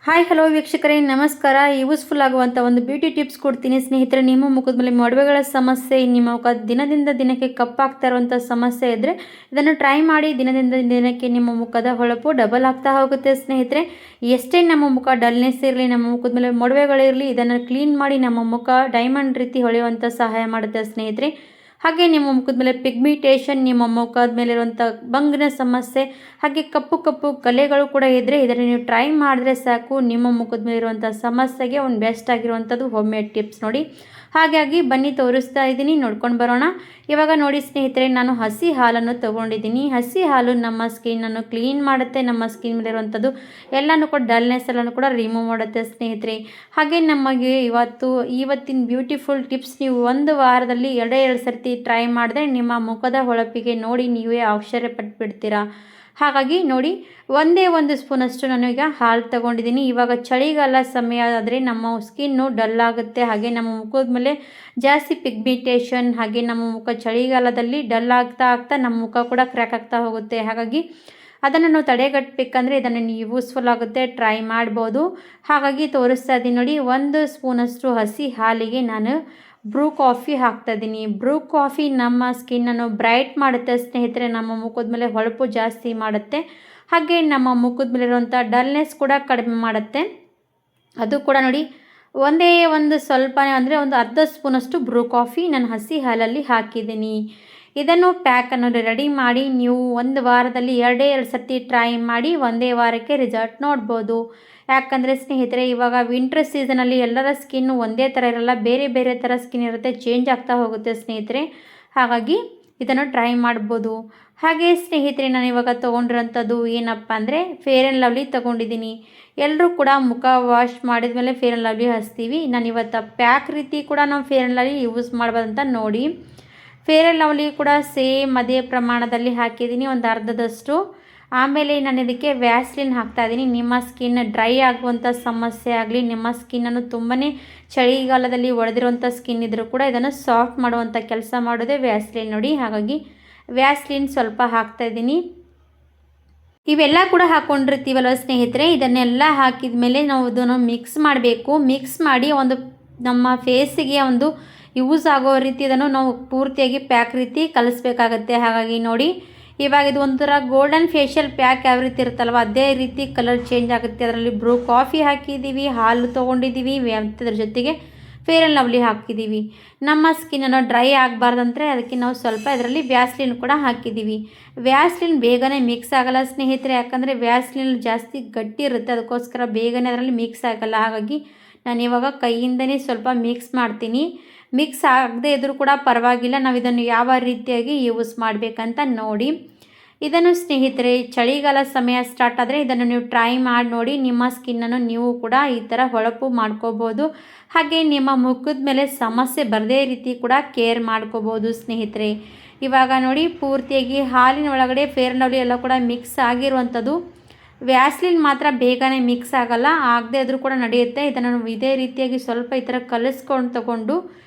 Hi hello ವೀಕ್ಷಕರೇ ನಮಸ್ಕಾರ. Useful ಆಗುವಂಥ ಒಂದು ಬ್ಯೂಟಿ ಟಿಪ್ಸ್ ಕೊಡ್ತೀನಿ ಸ್ನೇಹಿತರೆ. ನಿಮ್ಮ ಮುಖದ ಮೇಲೆ ಮೊಡವೆಗಳ ಸಮಸ್ಯೆ, ನಿಮ್ಮ ಮುಖ ದಿನದಿಂದ ದಿನಕ್ಕೆ ಕಪ್ಪಾಗ್ತಾ ಇರುವಂಥ ಸಮಸ್ಯೆ ಇದ್ದರೆ ಇದನ್ನು ಟ್ರೈ ಮಾಡಿ. ದಿನದಿಂದ ದಿನಕ್ಕೆ ನಿಮ್ಮ ಮುಖದ ಹೊಳಪು ಡಬಲ್ ಆಗ್ತಾ ಹೋಗುತ್ತೆ ಸ್ನೇಹಿತರೆ. ಎಷ್ಟೇ ನಮ್ಮ ಮುಖ ಡಲ್ನೆಸ್ ಇರಲಿ, ನಮ್ಮ ಮುಖದ ಮೇಲೆ ಮೊಡವೆಗಳಿರಲಿ, ಇದನ್ನು ಕ್ಲೀನ್ ಮಾಡಿ ನಮ್ಮ ಮುಖ ಡೈಮಂಡ್ ರೀತಿ ಹೊಳೆಯುವಂಥ ಸಹಾಯ ಮಾಡುತ್ತೆ ಸ್ನೇಹಿತರೆ. ಹಾಗೆ ನಿಮ್ಮ ಮುಖದ ಮೇಲೆ ಪಿಗ್ಮಿಟೇಷನ್, ನಿಮ್ಮ ಮುಖದ ಮೇಲಿರುವಂಥ ಬಂಗಿನ ಸಮಸ್ಯೆ, ಹಾಗೆ ಕಪ್ಪು ಕಪ್ಪು ಕಲೆಗಳು ಕೂಡ ಇದ್ದರೆ ಇದನ್ನು ನೀವು ಟ್ರೈ ಮಾಡಿದ್ರೆ ಸಾಕು. ನಿಮ್ಮ ಮುಖದ ಮೇಲಿರುವಂಥ ಸಮಸ್ಯೆಗೆ ಒಂದು ಬೆಸ್ಟ್ ಆಗಿರುವಂಥದ್ದು ಹೋಮ್ ಮೇಡ್ ಟಿಪ್ಸ್ ನೋಡಿ. ಹಾಗಾಗಿ ಬನ್ನಿ ತೋರಿಸ್ತಾ ಇದ್ದೀನಿ, ನೋಡ್ಕೊಂಡು ಬರೋಣ. ಇವಾಗ ನೋಡಿ ಸ್ನೇಹಿತರೆ, ನಾನು ಹಸಿ ಹಾಲನ್ನು ತೊಗೊಂಡಿದ್ದೀನಿ. ಹಸಿ ಹಾಲು ನಮ್ಮ ಸ್ಕಿನ್ನನ್ನು ಕ್ಲೀನ್ ಮಾಡುತ್ತೆ, ನಮ್ಮ ಸ್ಕಿನ್ ಮೇಲಿರುವಂಥದ್ದು ಎಲ್ಲನೂ ಕೂಡ ಡಲ್ನೆಸ್ ಎಲ್ಲನೂ ಕೂಡ ರಿಮೂವ್ ಮಾಡುತ್ತೆ ಸ್ನೇಹಿತರೆ. ಹಾಗೆ ನಮಗೆ ಇವತ್ತಿನ ಬ್ಯೂಟಿಫುಲ್ ಟಿಪ್ಸ್ ನೀವು ಒಂದು ವಾರದಲ್ಲಿ ಎರಡು ಸರ್ತಿ ಟ್ರೈ ಮಾಡಿದ್ರೆ ನಿಮ್ಮ ಮುಖದ ಹೊಳಪಿಗೆ ನೋಡಿ ನೀವೇ ಆಶ್ಚರ್ಯ ಪಟ್ಬಿಡ್ತೀರಾ. ಹಾಗಾಗಿ ನೋಡಿ, ಒಂದೇ ಒಂದು ಸ್ಪೂನಷ್ಟು ನಾನು ಈಗ ಹಾಲು ತೊಗೊಂಡಿದ್ದೀನಿ. ಇವಾಗ ಚಳಿಗಾಲ ಸಮಯ ಆದರೆ ನಮ್ಮ ಸ್ಕಿನ್ನು ಡಲ್ ಆಗುತ್ತೆ, ಹಾಗೆ ನಮ್ಮ ಮುಖದ ಮೇಲೆ ಜಾಸ್ತಿ ಪಿಗ್ಮಿಟೇಷನ್, ಹಾಗೆ ನಮ್ಮ ಮುಖ ಚಳಿಗಾಲದಲ್ಲಿ ಡಲ್ ಆಗ್ತಾ ಆಗ್ತಾ ನಮ್ಮ ಮುಖ ಕೂಡ ಕ್ರ್ಯಾಕ್ ಆಗ್ತಾ ಹೋಗುತ್ತೆ. ಹಾಗಾಗಿ ಅದನ್ನು ನಾವು ತಡೆಗಟ್ಟಬೇಕಂದ್ರೆ ಇದನ್ನು ಯೂಸ್ಫುಲ್ ಆಗುತ್ತೆ, ಟ್ರೈ ಮಾಡ್ಬೋದು. ಹಾಗಾಗಿ ತೋರಿಸ್ತಾ ಇದ್ದೀನಿ ನೋಡಿ, ಒಂದು ಸ್ಪೂನಷ್ಟು ಹಸಿ ಹಾಲಿಗೆ ನಾನು ಬ್ರೂ ಕಾಫಿ ಹಾಕ್ತಾಯಿದ್ದೀನಿ. ಬ್ರೂ ಕಾಫಿ ನಮ್ಮ ಸ್ಕಿನ್ನನ್ನು ಬ್ರೈಟ್ ಮಾಡುತ್ತೆ ಸ್ನೇಹಿತರೆ, ನಮ್ಮ ಮುಖದ ಮೇಲೆ ಹೊಳಪು ಜಾಸ್ತಿ ಮಾಡುತ್ತೆ, ಹಾಗೆ ನಮ್ಮ ಮುಖದ ಮೇಲಿರುವಂಥ ಡಲ್ನೆಸ್ ಕೂಡ ಕಡಿಮೆ ಮಾಡುತ್ತೆ. ಅದು ಕೂಡ ನೋಡಿ, ಒಂದೇ ಒಂದು ಸ್ವಲ್ಪನೇ ಅಂದರೆ ಒಂದು ಅರ್ಧ ಸ್ಪೂನಷ್ಟು ಬ್ರೂ ಕಾಫಿ ನಾನು ಹಸಿ ಹಾಲಲ್ಲಿ ಹಾಕಿದ್ದೀನಿ. ಇದನ್ನು ಪ್ಯಾಕನ್ನು ರೆಡಿ ಮಾಡಿ ನೀವು ಒಂದು ವಾರದಲ್ಲಿ ಎರಡೇ ಸರ್ತಿ ಟ್ರೈ ಮಾಡಿ ಒಂದೇ ವಾರಕ್ಕೆ ರಿಸಲ್ಟ್ ನೋಡ್ಬೋದು. ಯಾಕಂದರೆ ಸ್ನೇಹಿತರೆ, ಇವಾಗ ವಿಂಟರ್ ಸೀಸನಲ್ಲಿ ಎಲ್ಲರ ಸ್ಕಿನ್ನು ಒಂದೇ ಥರ ಇರಲ್ಲ, ಬೇರೆ ಬೇರೆ ಥರ ಸ್ಕಿನ್ ಇರುತ್ತೆ, ಚೇಂಜ್ ಆಗ್ತಾ ಹೋಗುತ್ತೆ ಸ್ನೇಹಿತರೆ. ಹಾಗಾಗಿ ಇದನ್ನು ಟ್ರೈ ಮಾಡ್ಬೋದು. ಹಾಗೆ ಸ್ನೇಹಿತರೆ, ನಾನು ಇವಾಗ ತೊಗೊಂಡಿರೋಂಥದ್ದು ಏನಪ್ಪ ಅಂದರೆ ಫೇರ್ ಆ್ಯಂಡ್ ಲವ್ಲಿ ತೊಗೊಂಡಿದ್ದೀನಿ. ಎಲ್ಲರೂ ಕೂಡ ಮುಖ ವಾಶ್ ಮಾಡಿದ ಮೇಲೆ ಫೇರ್ ಆ್ಯಂಡ್ ಲವ್ಲಿ ಹಚ್ತೀವಿ. ನಾನು ಇವತ್ತು ಪ್ಯಾಕ್ ರೀತಿ ಕೂಡ ನಾವು ಫೇರ್ ಆ್ಯಂಡ್ ಲವ್ಲಿ ಯೂಸ್ ಮಾಡ್ಬೋದಂತ ನೋಡಿ. ಫೇರ್ ಆ್ಯಂಡ್ ಲವ್ಲಿ ಕೂಡ ಸೇಮ್ ಅದೇ ಪ್ರಮಾಣದಲ್ಲಿ ಹಾಕಿದ್ದೀನಿ, ಒಂದು ಅರ್ಧದಷ್ಟು. ಆಮೇಲೆ ನಾನು ಇದಕ್ಕೆ ವ್ಯಾಸ್ಲಿನ್ ಹಾಕ್ತಾಯಿದ್ದೀನಿ. ನಿಮ್ಮ ಸ್ಕಿನ್ ಡ್ರೈ ಆಗುವಂಥ ಸಮಸ್ಯೆ ಆಗಲಿ, ನಿಮ್ಮ ಸ್ಕಿನ್ನನ್ನು ತುಂಬಾ ಚಳಿಗಾಲದಲ್ಲಿ ಒಡೆದಿರುವಂಥ ಸ್ಕಿನ್ ಇದ್ದರೂ ಕೂಡ ಇದನ್ನು ಸಾಫ್ಟ್ ಮಾಡುವಂಥ ಕೆಲಸ ಮಾಡೋದೇ ವ್ಯಾಸ್ಲಿನ್ ನೋಡಿ. ಹಾಗಾಗಿ ವ್ಯಾಸ್ಲಿನ್ ಸ್ವಲ್ಪ ಹಾಕ್ತಾಯಿದ್ದೀನಿ. ಇವೆಲ್ಲ ಕೂಡ ಹಾಕ್ಕೊಂಡಿರ್ತೀವಲ್ವ ಸ್ನೇಹಿತರೆ, ಇದನ್ನೆಲ್ಲ ಹಾಕಿದ ಮೇಲೆ ನಾವು ಇದನ್ನು ಮಿಕ್ಸ್ ಮಾಡಬೇಕು. ಮಿಕ್ಸ್ ಮಾಡಿ ಒಂದು ನಮ್ಮ ಫೇಸಿಗೆ ಒಂದು ಯೂಸ್ ಆಗೋ ರೀತಿ ಇದನ್ನು ನಾವು ಪೂರ್ತಿಯಾಗಿ ಪ್ಯಾಕ್ ರೀತಿ ಕಲಿಸ್ಬೇಕಾಗತ್ತೆ. ಹಾಗಾಗಿ ನೋಡಿ, ಇವಾಗ ಇದು ಒಂಥರ ಗೋಲ್ಡನ್ ಫೇಶಿಯಲ್ ಪ್ಯಾಕ್ ಯಾವ ರೀತಿ ಇರುತ್ತಲ್ವ ಅದೇ ರೀತಿ ಕಲರ್ ಚೇಂಜ್ ಆಗುತ್ತೆ. ಅದರಲ್ಲಿ ಬ್ರೂ ಕಾಫಿ ಹಾಕಿದ್ದೀವಿ, ಹಾಲು ತೊಗೊಂಡಿದ್ದೀವಿ, ಅದ್ರ ಜೊತೆಗೆ ಫೇರ್ ಆ್ಯಂಡ್ ಲವ್ಲಿ ಹಾಕಿದ್ದೀವಿ. ನಮ್ಮ ಸ್ಕಿನ್ನನ್ನು ಡ್ರೈ ಆಗಬಾರ್ದಂದರೆ ಅದಕ್ಕೆ ನಾವು ಸ್ವಲ್ಪ ಇದರಲ್ಲಿ ವ್ಯಾಸ್ಲಿನ್ ಕೂಡ ಹಾಕಿದ್ದೀವಿ. ವ್ಯಾಸ್ಲಿನ್ ಬೇಗನೆ ಮಿಕ್ಸ್ ಆಗಲ್ಲ ಸ್ನೇಹಿತರೆ, ಯಾಕಂದರೆ ವ್ಯಾಸ್ಲಿನ್ ಜಾಸ್ತಿ ಗಟ್ಟಿ ಇರುತ್ತೆ, ಅದಕ್ಕೋಸ್ಕರ ಬೇಗನೆ ಅದರಲ್ಲಿ ಮಿಕ್ಸ್ ಆಗಲ್ಲ. ಹಾಗಾಗಿ ನಾನು ಇವಾಗ ಕೈಯಿಂದನೇ ಸ್ವಲ್ಪ ಮಿಕ್ಸ್ ಮಾಡ್ತೀನಿ. ಮಿಕ್ಸ್ ಆಗದೆ ಇದ್ದರೂ ಕೂಡ ಪರವಾಗಿಲ್ಲ, ನಾವು ಇದನ್ನು ಯಾವ ರೀತಿಯಾಗಿ ಯೂಸ್ ಮಾಡಬೇಕಂತ ನೋಡಿ. ಇದನ್ನು ಸ್ನೇಹಿತರೆ, ಚಳಿಗಾಲ ಸಮಯ ಸ್ಟಾರ್ಟ್ ಆದರೆ ಇದನ್ನು ನೀವು ಟ್ರೈ ಮಾಡಿ ನೋಡಿ. ನಿಮ್ಮ ಸ್ಕಿನ್ನನ್ನು ನೀವು ಕೂಡ ಈ ಥರ ಹೊಳಪು ಮಾಡ್ಕೋಬೋದು, ಹಾಗೆ ನಿಮ್ಮ ಮುಖದ ಮೇಲೆ ಸಮಸ್ಯೆ ಬರದೇ ರೀತಿ ಕೂಡ ಕೇರ್ ಮಾಡ್ಕೋಬೋದು ಸ್ನೇಹಿತರೆ. ಇವಾಗ ನೋಡಿ, ಪೂರ್ತಿಯಾಗಿ ಹಾಲಿನ ಒಳಗಡೆ ಫೇರ್ ಆ್ಯಂಡ್ ಲವ್ಲಿ ಎಲ್ಲ ಕೂಡ ಮಿಕ್ಸ್ ಆಗಿರುವಂಥದ್ದು. ವ್ಯಾಸ್ಲಿನ್ ಮಾತ್ರ ಬೇಗನೆ ಮಿಕ್ಸ್ ಆಗಲ್ಲ, ಆಗದೆ ಆದರೂ ಕೂಡ ನಡೆಯುತ್ತೆ. ಇದನ್ನು ಇದೇ ರೀತಿಯಾಗಿ ಸ್ವಲ್ಪ ಈ ಥರ ಕಲಿಸ್ಕೊಂಡು ತಗೊಂಡು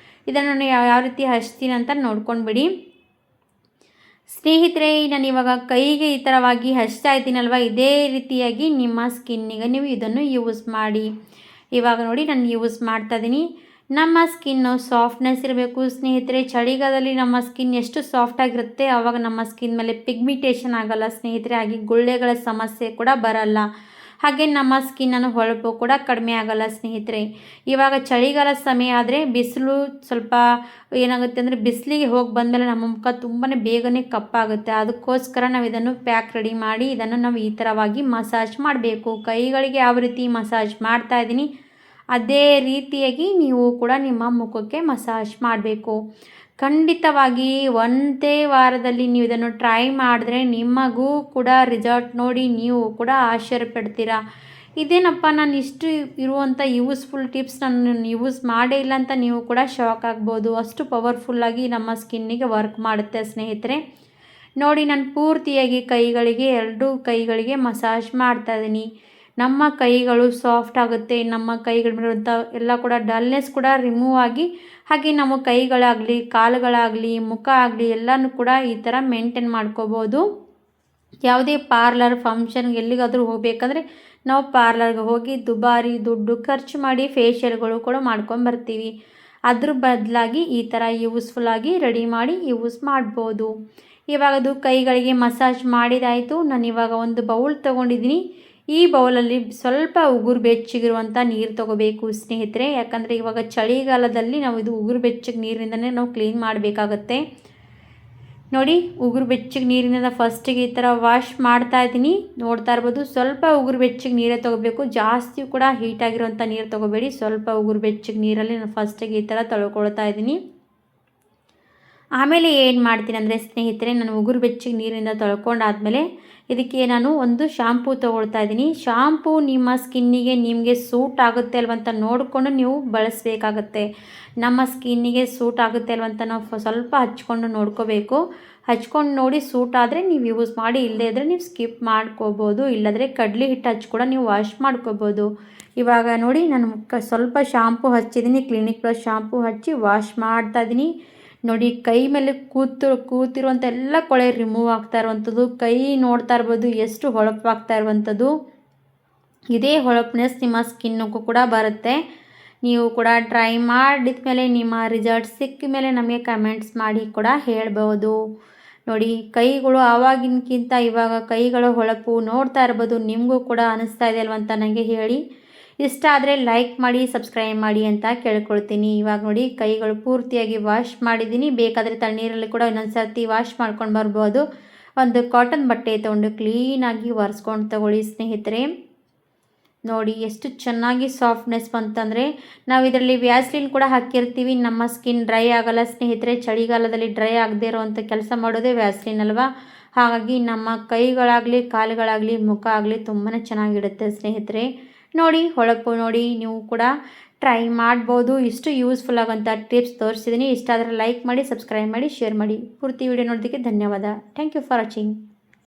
ಇದನ್ನು ಯಾವ ರೀತಿ ಹಚ್ತೀನಿ ಅಂತ ನೋಡ್ಕೊಂಡ್ಬಿಡಿ ಸ್ನೇಹಿತರೆ. ನಾನು ಇವಾಗ ಕೈಗೆ ಈ ಥರವಾಗಿ ಹಚ್ತಾ ಇದ್ದೀನಲ್ವ, ಇದೇ ರೀತಿಯಾಗಿ ನಿಮ್ಮ ಸ್ಕಿನ್ನಿಗೆ ನೀವು ಇದನ್ನು ಯೂಸ್ ಮಾಡಿ. ಇವಾಗ ನೋಡಿ, ನಾನು ಯೂಸ್ ಮಾಡ್ತಾಯಿದ್ದೀನಿ. ನಮ್ಮ ಸ್ಕಿನ್ನು ಸಾಫ್ಟ್ನೆಸ್ ಇರಬೇಕು ಸ್ನೇಹಿತರೆ. ಚಳಿಗಾಲದಲ್ಲಿ ನಮ್ಮ ಸ್ಕಿನ್ ಎಷ್ಟು ಸಾಫ್ಟಾಗಿರುತ್ತೆ ಆವಾಗ ನಮ್ಮ ಸ್ಕಿನ್ ಮೇಲೆ ಪಿಗ್ಮಿಟೇಷನ್ ಆಗಲ್ಲ ಸ್ನೇಹಿತರೆ, ಹಾಗೆ ಗುಳ್ಳೆಗಳ ಸಮಸ್ಯೆ ಕೂಡ ಬರಲ್ಲ, ಹಾಗೆ ನಮ್ಮ ಸ್ಕಿನ್ನನ್ನು ಹೊಳಪು ಕೂಡ ಕಡಿಮೆ ಆಗಲ್ಲ ಸ್ನೇಹಿತರೆ. ಇವಾಗ ಚಳಿಗಾಲ ಸಮಯ ಆದರೆ ಬಿಸಿಲು ಸ್ವಲ್ಪ ಏನಾಗುತ್ತೆ ಅಂದರೆ ಬಿಸಿಲಿಗೆ ಹೋಗಿ ಬಂದಮೇಲೆ ನಮ್ಮ ಮುಖ ತುಂಬಾ ಬೇಗನೆ ಕಪ್ಪಾಗುತ್ತೆ. ಅದಕ್ಕೋಸ್ಕರ ನಾವು ಇದನ್ನು ಪ್ಯಾಕ್ ರೆಡಿ ಮಾಡಿ ಇದನ್ನು ನಾವು ಈ ಥರವಾಗಿ ಮಸಾಜ್ ಮಾಡಬೇಕು. ಕೈಗಳಿಗೆ ಯಾವ ರೀತಿ ಮಸಾಜ್ ಮಾಡ್ತಾಯಿದ್ದೀನಿ ಅದೇ ರೀತಿಯಾಗಿ ನೀವು ಕೂಡ ನಿಮ್ಮ ಮುಖಕ್ಕೆ ಮಸಾಜ್ ಮಾಡಬೇಕು. ಖಂಡಿತವಾಗಿ ಒಂದೇ ವಾರದಲ್ಲಿ ನೀವು ಇದನ್ನು ಟ್ರೈ ಮಾಡಿದ್ರೆ ನಿಮಗೂ ಕೂಡ ರಿಸಲ್ಟ್ ನೋಡಿ ನೀವು ಕೂಡ ಆಶ್ಚರ್ಯ ಪಡ್ತೀರಾ. ಇದೇನಪ್ಪ, ನಾನು ಇಷ್ಟು ಇರುವಂಥ ಯೂಸ್ಫುಲ್ ಟಿಪ್ಸ್ ನಾನು ಯೂಸ್ ಮಾಡೇ ಇಲ್ಲ ಅಂತ ನೀವು ಕೂಡ ಶಾಕ್ ಆಗ್ಬೋದು. ಅಷ್ಟು ಪವರ್ಫುಲ್ಲಾಗಿ ನಮ್ಮ ಸ್ಕಿನ್ನಿಗೆ ವರ್ಕ್ ಮಾಡುತ್ತೆ ಸ್ನೇಹಿತರೆ. ನೋಡಿ, ನಾನು ಪೂರ್ತಿಯಾಗಿ ಎರಡೂ ಕೈಗಳಿಗೆ ಮಸಾಜ್ ಮಾಡ್ತಾಯಿದ್ದೀನಿ. ನಮ್ಮ ಕೈಗಳು ಸಾಫ್ಟ್ ಆಗುತ್ತೆ, ನಮ್ಮ ಕೈಗಳ ಮೇಲಿರುವಂಥ ಎಲ್ಲ ಕೂಡ ಡಲ್ನೆಸ್ ಕೂಡ ರಿಮೂವ್ ಆಗಿ, ಹಾಗೆ ನಮ್ಮ ಕೈಗಳಾಗಲಿ ಕಾಲುಗಳಾಗಲಿ ಮುಖ ಆಗಲಿ ಎಲ್ಲನೂ ಕೂಡ ಈ ಥರ ಮೇಂಟೈನ್ ಮಾಡ್ಕೋಬೋದು. ಯಾವುದೇ ಪಾರ್ಲರ್ ಫಂಕ್ಷನ್ಗೆ ಎಲ್ಲಿಗಾದರೂ ಹೋಗಬೇಕಂದ್ರೆ ನಾವು ಪಾರ್ಲರ್ಗೆ ಹೋಗಿ ದುಬಾರಿ ದುಡ್ಡು ಖರ್ಚು ಮಾಡಿ ಫೇಶಿಯಲ್ಗಳು ಕೂಡ ಮಾಡ್ಕೊಂಬರ್ತೀವಿ. ಅದ್ರ ಬದಲಾಗಿ ಈ ಥರ ಯೂಸ್ಫುಲ್ಲಾಗಿ ರೆಡಿ ಮಾಡಿ ಯೂಸ್ ಮಾಡ್ಬೋದು. ಇವಾಗ ಅದು ಕೈಗಳಿಗೆ ಮಸಾಜ್ ಮಾಡಿದಾಯಿತು. ನಾನು ಇವಾಗ ಒಂದು ಬೌಲ್ ತೊಗೊಂಡಿದ್ದೀನಿ. ಈ ಬೌಲಲ್ಲಿ ಸ್ವಲ್ಪ ಉಗುರು ಬೆಚ್ಚಗಿರುವಂಥ ನೀರು ತೊಗೋಬೇಕು ಸ್ನೇಹಿತರೆ. ಯಾಕಂದರೆ ಇವಾಗ ಚಳಿಗಾಲದಲ್ಲಿ ನಾವು ಇದು ಉಗುರು ಬೆಚ್ಚಗೆ ನೀರಿನಿಂದನೇ ನಾವು ಕ್ಲೀನ್ ಮಾಡಬೇಕಾಗತ್ತೆ. ನೋಡಿ, ಉಗುರು ಬೆಚ್ಚಗೆ ನೀರಿನಿಂದ ಫಸ್ಟಿಗೆ ಈ ಥರ ವಾಶ್ ಮಾಡ್ತಾ ಇದ್ದೀನಿ. ನೋಡ್ತಾ ಇರ್ಬೋದು, ಸ್ವಲ್ಪ ಉಗುರು ಬೆಚ್ಚಗೆ ನೀರೇ ತೊಗೋಬೇಕು. ಜಾಸ್ತಿ ಕೂಡ ಹೀಟಾಗಿರುವಂಥ ನೀರು ತೊಗೋಬೇಡಿ. ಸ್ವಲ್ಪ ಉಗುರು ಬೆಚ್ಚಗೆ ನೀರಲ್ಲಿ ನಾನು ಫಸ್ಟಿಗೆ ಈ ಥರ ತೊಳ್ಕೊಳ್ತಾ ಇದ್ದೀನಿ. ಆಮೇಲೆ ಏನು ಮಾಡ್ತೀನಿ ಅಂದರೆ ಸ್ನೇಹಿತರೆ, ನಾನು ಉಗುರು ಬೆಚ್ಚಗೆ ನೀರಿನಿಂದ ತೊಳ್ಕೊಂಡಾದಮೇಲೆ ಇದಕ್ಕೆ ನಾನು ಒಂದು ಶಾಂಪೂ ತೊಗೊಳ್ತಾ ಇದ್ದೀನಿ. ಶಾಂಪೂ ನಿಮ್ಮ ಸ್ಕಿನ್ನಿಗೆ ನಿಮಗೆ ಸೂಟ್ ಆಗುತ್ತೆ ಅಲ್ವಂತ ನೋಡಿಕೊಂಡು ನೀವು ಬಳಸಬೇಕಾಗತ್ತೆ. ನಮ್ಮ ಸ್ಕಿನ್ನಿಗೆ ಸೂಟ್ ಆಗುತ್ತೆ ಅಲ್ವಂತ ನಾವು ಸ್ವಲ್ಪ ಹಚ್ಕೊಂಡು ನೋಡ್ಕೋಬೇಕು. ಹಚ್ಕೊಂಡು ನೋಡಿ ಸೂಟ್ ಆದರೆ ನೀವು ಯೂಸ್ ಮಾಡಿ, ಇಲ್ಲದೇ ಇದ್ದರೆ ನೀವು ಸ್ಕಿಪ್ ಮಾಡ್ಕೋಬೋದು. ಇಲ್ಲದ್ರೆ ಕಡ್ಲಿ ಹಿಟ್ಟು ಹಚ್ಚಿ ಕೂಡ ನೀವು ವಾಶ್ ಮಾಡ್ಕೋಬೋದು. ಇವಾಗ ನೋಡಿ, ನಾನು ಸ್ವಲ್ಪ ಶಾಂಪೂ ಹಚ್ಚಿದ್ದೀನಿ. ಕ್ಲಿನಿಕ್ ಪ್ಲಸ್ ಶಾಂಪೂ ಹಚ್ಚಿ ವಾಶ್ ಮಾಡ್ತಾಯಿದ್ದೀನಿ. ನೋಡಿ, ಕೈ ಮೇಲೆ ಕೂತಿರುವಂಥ ಎಲ್ಲ ಕೊಳೆ ರಿಮೂವ್ ಆಗ್ತಾ ಇರುವಂಥದ್ದು. ಕೈ ನೋಡ್ತಾ ಇರ್ಬೋದು ಎಷ್ಟು ಹೊಳಪಾಗ್ತಾ ಇರುವಂಥದ್ದು. ಇದೇ ಹೊಳಪ್ನೆಸ್ ನಿಮ್ಮ ಸ್ಕಿನ್ನಿಗೂ ಕೂಡ ಬರುತ್ತೆ. ನೀವು ಕೂಡ ಟ್ರೈ ಮಾಡಿದ ಮೇಲೆ ನಿಮ್ಮ ರಿಸಲ್ಟ್ ಸಿಕ್ಕ ಮೇಲೆ ನಮಗೆ ಕಮೆಂಟ್ಸ್ ಮಾಡಿ ಕೂಡ ಹೇಳ್ಬೋದು. ನೋಡಿ, ಕೈಗಳು ಆವಾಗಿನಕ್ಕಿಂತ ಇವಾಗ ಕೈಗಳ ಹೊಳಪು ನೋಡ್ತಾ ಇರ್ಬೋದು. ನಿಮಗೂ ಕೂಡ ಅನಿಸ್ತಾ ಇದೆ ಅಲ್ವಂತ ನನಗೆ ಹೇಳಿ. ಇಷ್ಟ ಆದರೆ ಲೈಕ್ ಮಾಡಿ, ಸಬ್ಸ್ಕ್ರೈಬ್ ಮಾಡಿ ಅಂತ ಕೇಳ್ಕೊಳ್ತೀನಿ. ಇವಾಗ ನೋಡಿ, ಕೈಗಳು ಪೂರ್ತಿಯಾಗಿ ವಾಶ್ ಮಾಡಿದ್ದೀನಿ. ಬೇಕಾದರೆ ತಣ್ಣೀರಲ್ಲಿ ಕೂಡ ಇನ್ನೊಂದು ಸರ್ತಿ ವಾಶ್ ಮಾಡ್ಕೊಂಡು ಬರ್ಬೋದು. ಒಂದು ಕಾಟನ್ ಬಟ್ಟೆ ತೊಗೊಂಡು ಕ್ಲೀನಾಗಿ ಒರೆಸ್ಕೊಂಡು ತಗೊಳ್ಳಿ ಸ್ನೇಹಿತರೆ. ನೋಡಿ ಎಷ್ಟು ಚೆನ್ನಾಗಿ ಸಾಫ್ಟ್ನೆಸ್ ಬಂತಂದರೆ, ನಾವು ಇದರಲ್ಲಿ ವ್ಯಾಸ್ಲಿನ್ ಕೂಡ ಹಾಕಿರ್ತೀವಿ. ನಮ್ಮ ಸ್ಕಿನ್ ಡ್ರೈ ಆಗಲ್ಲ ಸ್ನೇಹಿತರೆ. ಚಳಿಗಾಲದಲ್ಲಿ ಡ್ರೈ ಆಗದೆ ಇರೋವಂಥ ಕೆಲಸ ಮಾಡೋದೇ ವ್ಯಾಸ್ಲಿನ್ ಅಲ್ವಾ. ಹಾಗಾಗಿ ನಮ್ಮ ಕೈಗಳಾಗಲಿ ಕಾಲುಗಳಾಗಲಿ ಮುಖ ಆಗಲಿ ತುಂಬಾ ಚೆನ್ನಾಗಿರುತ್ತೆ ಸ್ನೇಹಿತರೆ. ನೋಡಿ, ಹೊಳಪು ನೋಡಿ, ನೀವು ಕೂಡ ಟ್ರೈ ಮಾಡ್ಬೋದು. ಇಷ್ಟು ಯೂಸ್ಫುಲ್ ಆಗೋಂಥ ಟಿಪ್ಸ್ ತೋರಿಸಿದ್ದೀನಿ. ಇಷ್ಟ ಆದರೆ ಲೈಕ್ ಮಾಡಿ, ಸಬ್ಸ್ಕ್ರೈಬ್ ಮಾಡಿ, ಶೇರ್ ಮಾಡಿ. ಪೂರ್ತಿ ವಿಡಿಯೋ ನೋಡೋದಕ್ಕೆ ಧನ್ಯವಾದ. Thank you for watching.